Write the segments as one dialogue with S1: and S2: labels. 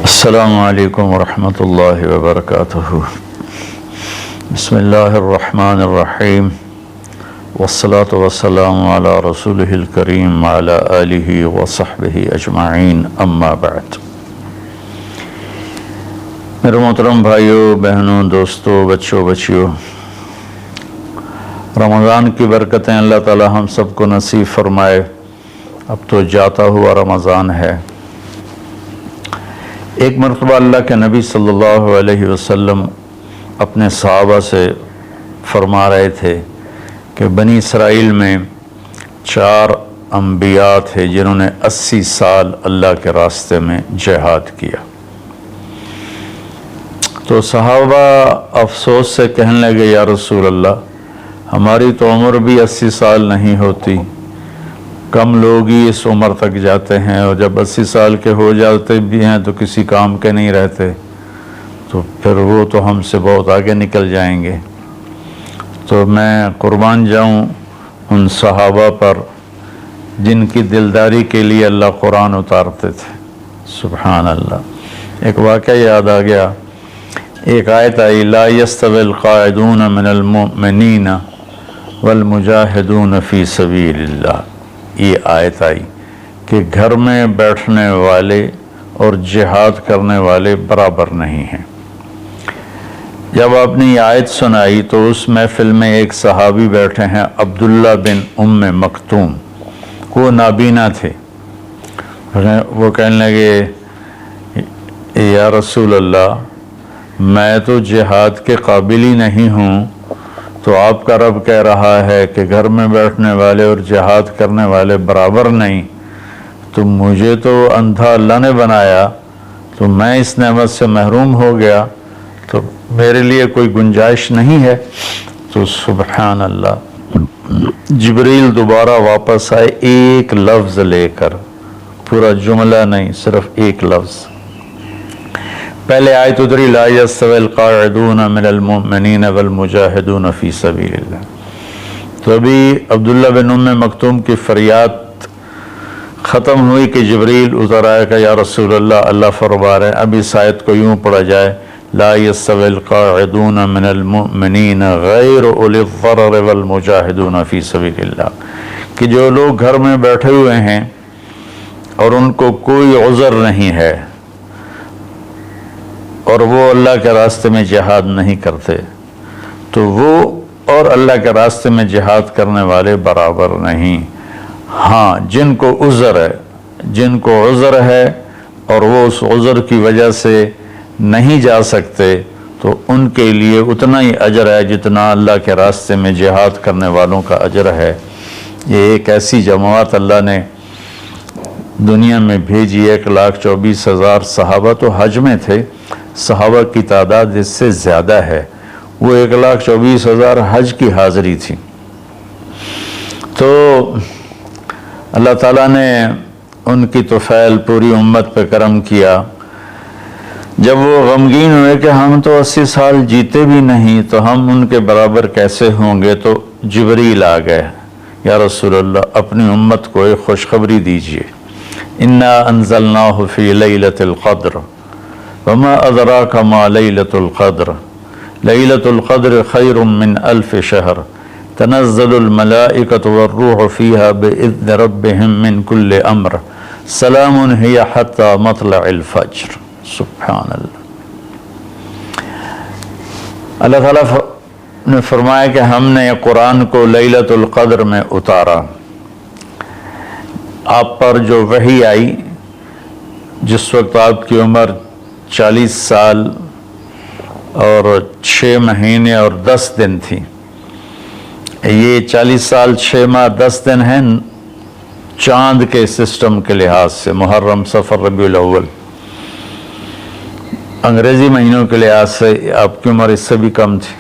S1: السلام علیکم ورحمۃ اللہ وبرکاتہ۔ بسم اللہ الرحمن الرحیم والصلاة والسلام علی رسولہ الکریم وعلی آلہ وصحبہ اجمعین، اما بعد۔ میرے محترم بھائیوں، بہنوں، دوستوں، بچوں، بچیوں، رمضان کی برکتیں اللہ تعالی ہم سب کو نصیب فرمائے۔ اب تو جاتا ہوا رمضان ہے۔ ایک مرتبہ اللہ کے نبی صلی اللہ علیہ وسلم اپنے صحابہ سے فرما رہے تھے کہ بنی اسرائیل میں 4 انبیاء تھے جنہوں نے 80 سال اللہ کے راستے میں جہاد کیا۔ تو صحابہ افسوس سے کہنے لگے، یا رسول اللہ، ہماری تو عمر بھی 80 سال نہیں ہوتی، کم لوگ ہی اس عمر تک جاتے ہیں، اور جب 80 سال کے ہو جاتے بھی ہیں تو کسی کام کے نہیں رہتے، تو پھر وہ تو ہم سے بہت آگے نکل جائیں گے۔ تو میں قربان جاؤں ان صحابہ پر جن کی دلداری کے لیے اللہ قرآن اتارتے تھے۔ سبحان اللہ۔ ایک واقعہ یاد آ گیا، ایک آیت آئی، لا یستوی القاعدون من المؤمنین والمجاہدون فی سبیل اللہ۔ یہ آیت آئی کہ گھر میں بیٹھنے والے اور جہاد کرنے والے برابر نہیں ہیں۔ جب آپ نے یہ آیت سنائی تو اس محفل میں ایک صحابی بیٹھے ہیں، عبداللہ بن ام مکتوم، وہ نابینا تھے۔ وہ کہنے لگے، یا رسول اللہ، میں تو جہاد کے قابل ہی نہیں ہوں، تو آپ کا رب کہہ رہا ہے کہ گھر میں بیٹھنے والے اور جہاد کرنے والے برابر نہیں، تو مجھے تو اندھا اللہ نے بنایا، تو میں اس نعمت سے محروم ہو گیا، تو میرے لیے کوئی گنجائش نہیں ہے۔ تو سبحان اللہ، جبریل دوبارہ واپس آئے ایک لفظ لے کر، پورا جملہ نہیں، صرف ایک لفظ۔ پہلے آیت اتری، لا یستوی القاعدون من المؤمنین والمجاہدون فی سبیل اللہ۔ تو ابھی عبداللہ بن ام مکتوم کی فریاد ختم ہوئی کہ جبریل اتر آئے کہ یا رسول اللہ، اللہ فرما رہے ہیں، اب اس آیت کو یوں پڑھا جائے، لا یستوی القاعدون من المؤمنین غیر اولی الضرر والمجاہدون فی سبیل اللہ، کہ جو لوگ گھر میں بیٹھے ہوئے ہیں اور ان کو کوئی عذر نہیں ہے اور وہ اللہ کے راستے میں جہاد نہیں کرتے، تو وہ اور اللہ کے راستے میں جہاد کرنے والے برابر نہیں۔ ہاں، جن کو عذر ہے اور وہ اس عذر کی وجہ سے نہیں جا سکتے، تو ان کے لیے اتنا ہی اجر ہے جتنا اللہ کے راستے میں جہاد کرنے والوں کا اجر ہے۔ یہ ایک ایسی جماعت اللہ نے دنیا میں بھیجی، 1,24,000 صحابہ تو حج میں تھے، صحابہ کی تعداد اس سے زیادہ ہے، وہ 1,24,000 حج کی حاضری تھی۔ تو اللہ تعالیٰ نے ان کی طفیل پوری امت پہ کرم کیا۔ جب وہ غمگین ہوئے کہ ہم تو 80 سال جیتے بھی نہیں، تو ہم ان کے برابر کیسے ہوں گے، تو جبریل آ گئے، یا رسول اللہ، اپنی امت کو ایک خوشخبری دیجیے، انا انزلناہ فی لیلۃ القدر وما ادراک ما لیلۃ القدر لیلۃ القدر خیر من 1000 شہر تنزل الملائکۃ والروح فیہا باذن ربہم من کل امر سلام ہی حتی مطلع الفجر۔ سبحان اللہ۔ اللہ تعالیٰ نے فرمایا کہ ہم نے قرآن کو لیلۃ القدر میں اتارا۔ آپ پر جو وحی آئی، جس وقت آپ کی عمر 40 سال اور 6 مہینے اور 10 دن تھی، یہ 40 سال 6 ماہ 10 دن ہیں چاند کے سسٹم کے لحاظ سے، محرم، صفر، ربیع الاول۔ انگریزی مہینوں کے لحاظ سے آپ کی عمر اس سے بھی کم تھی۔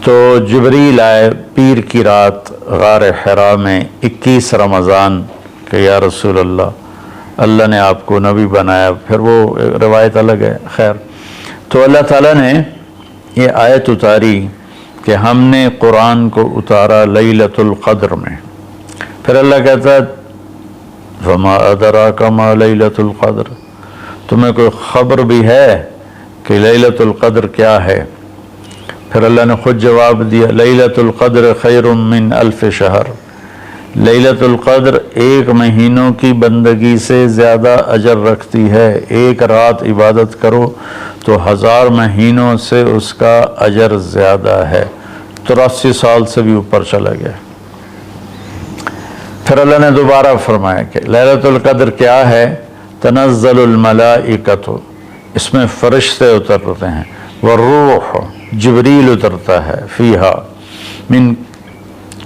S1: تو جبریل آئے پیر کی رات غار حرا میں 21 رمضان کہ یا رسول اللہ، اللہ نے آپ کو نبی بنایا۔ پھر وہ روایت الگ ہے، خیر۔ تو اللہ تعالیٰ نے یہ آیت اتاری کہ ہم نے قرآن کو اتارا لیلۃ القدر میں۔ پھر اللہ کہتا ہے وما ادراک ما لیلۃ القدر، تمہیں کوئی خبر بھی ہے کہ لیلۃ القدر کیا ہے؟ پھر اللہ نے خود جواب دیا، لیلۃ القدر خیر من الف شہر، لیلۃ القدر 1 مہینوں کی بندگی سے زیادہ اجر رکھتی ہے۔ ایک رات عبادت کرو تو 1000 مہینوں سے اس کا اجر زیادہ ہے۔ 83 سال سے بھی اوپر چلا گیا۔ پھر اللہ نے دوبارہ فرمایا کہ لیلۃ القدر کیا ہے؟ تنزل الملائکۃ، اس میں فرشتے اترتے ہیں، والروح، جبریل اترتا ہے، فیہا من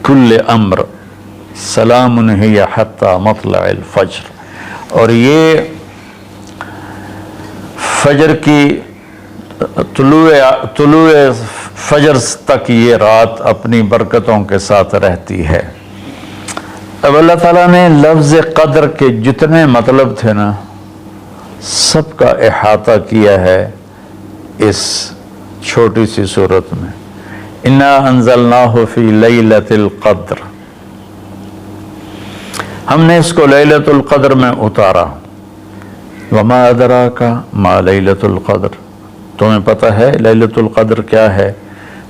S1: کل امر سلام ہی حتی مطلع الفجر، اور یہ فجر کی طلوع فجر تک یہ رات اپنی برکتوں کے ساتھ رہتی ہے۔ اب اللہ تعالیٰ نے لفظ قدر کے جتنے مطلب تھے نا، سب کا احاطہ کیا ہے اس چھوٹی سی صورت میں۔ انا انزلناہ فی لیلۃ القدر، ہم نے اس کو لیلۃ القدر میں اتارا۔ وما ادراک ما لیلۃ القدر، تمہیں پتہ ہے لیلۃ القدر کیا ہے؟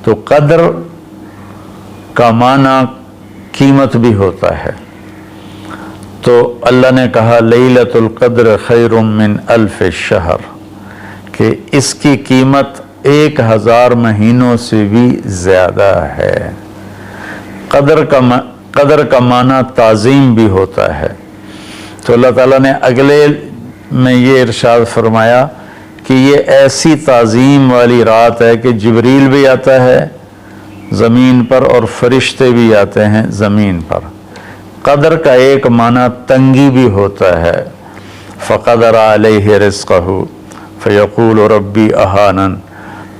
S1: تو قدر کا معنی قیمت بھی ہوتا ہے، تو اللہ نے کہا لیلۃ القدر خیر من الف شہر، کہ اس کی قیمت 1000 مہینوں سے بھی زیادہ ہے۔ قدر کا معنی تعظیم بھی ہوتا ہے۔ تو اللہ تعالیٰ نے اگلے میں یہ ارشاد فرمایا کہ یہ ایسی تعظیم والی رات ہے کہ جبریل بھی آتا ہے زمین پر اور فرشتے بھی آتے ہیں زمین پر۔ قدر کا ایک معنی تنگی بھی ہوتا ہے، فقدر علیہ رزقہ فیقول ربی اہانن،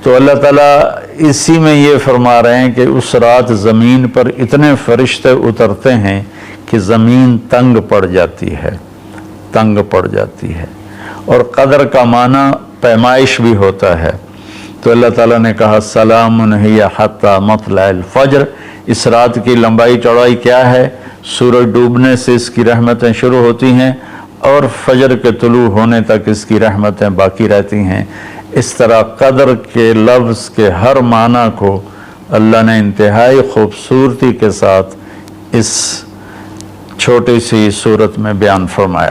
S1: تو اللہ تعالیٰ اسی میں یہ فرما رہے ہیں کہ اس رات زمین پر اتنے فرشتے اترتے ہیں کہ زمین تنگ پڑ جاتی ہے، تنگ پڑ جاتی ہے۔ اور قدر کا معنی پیمائش بھی ہوتا ہے، تو اللہ تعالیٰ نے کہا سلام ہی حتی مطلع الفجر، اس رات کی لمبائی چوڑائی کیا ہے؟ سورج ڈوبنے سے اس کی رحمتیں شروع ہوتی ہیں اور فجر کے طلوع ہونے تک اس کی رحمتیں باقی رہتی ہیں۔ اس طرح قدر کے لفظ کے ہر معنی کو اللہ نے انتہائی خوبصورتی کے ساتھ اس چھوٹی سی صورت میں بیان فرمایا۔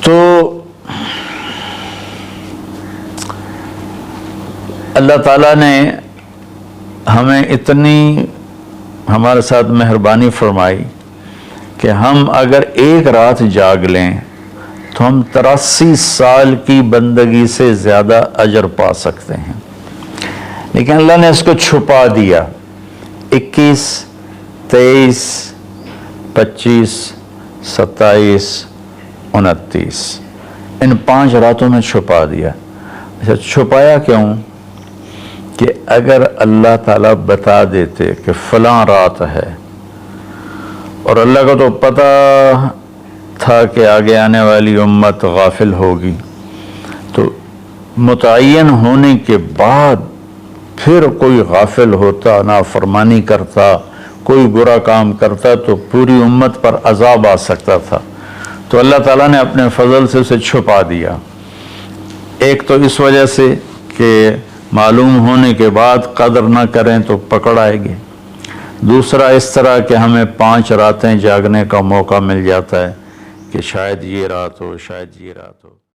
S1: تو اللہ تعالیٰ نے ہمیں اتنی ہمارے ساتھ مہربانی فرمائی کہ ہم اگر ایک رات جاگ لیں تو ہم 83 سال کی بندگی سے زیادہ اجر پا سکتے ہیں، لیکن اللہ نے اس کو چھپا دیا۔ 21، 23، 25، 27، 29 ان 5 راتوں میں چھپا دیا۔ اچھا، چھپایا کیوں؟ کہ اگر اللہ تعالیٰ بتا دیتے کہ فلاں رات ہے، اور اللہ کو تو پتہ تھا کہ آگے آنے والی امت غافل ہوگی، تو متعین ہونے کے بعد پھر کوئی غافل ہوتا، نافرمانی کرتا، کوئی برا کام کرتا تو پوری امت پر عذاب آ سکتا تھا۔ تو اللہ تعالیٰ نے اپنے فضل سے اسے چھپا دیا۔ ایک تو اس وجہ سے کہ معلوم ہونے کے بعد قدر نہ کریں تو پکڑ آئے گی، دوسرا اس طرح کہ ہمیں 5 راتیں جاگنے کا موقع مل جاتا ہے کہ شاید یہ رات ہو، شاید یہ رات ہو۔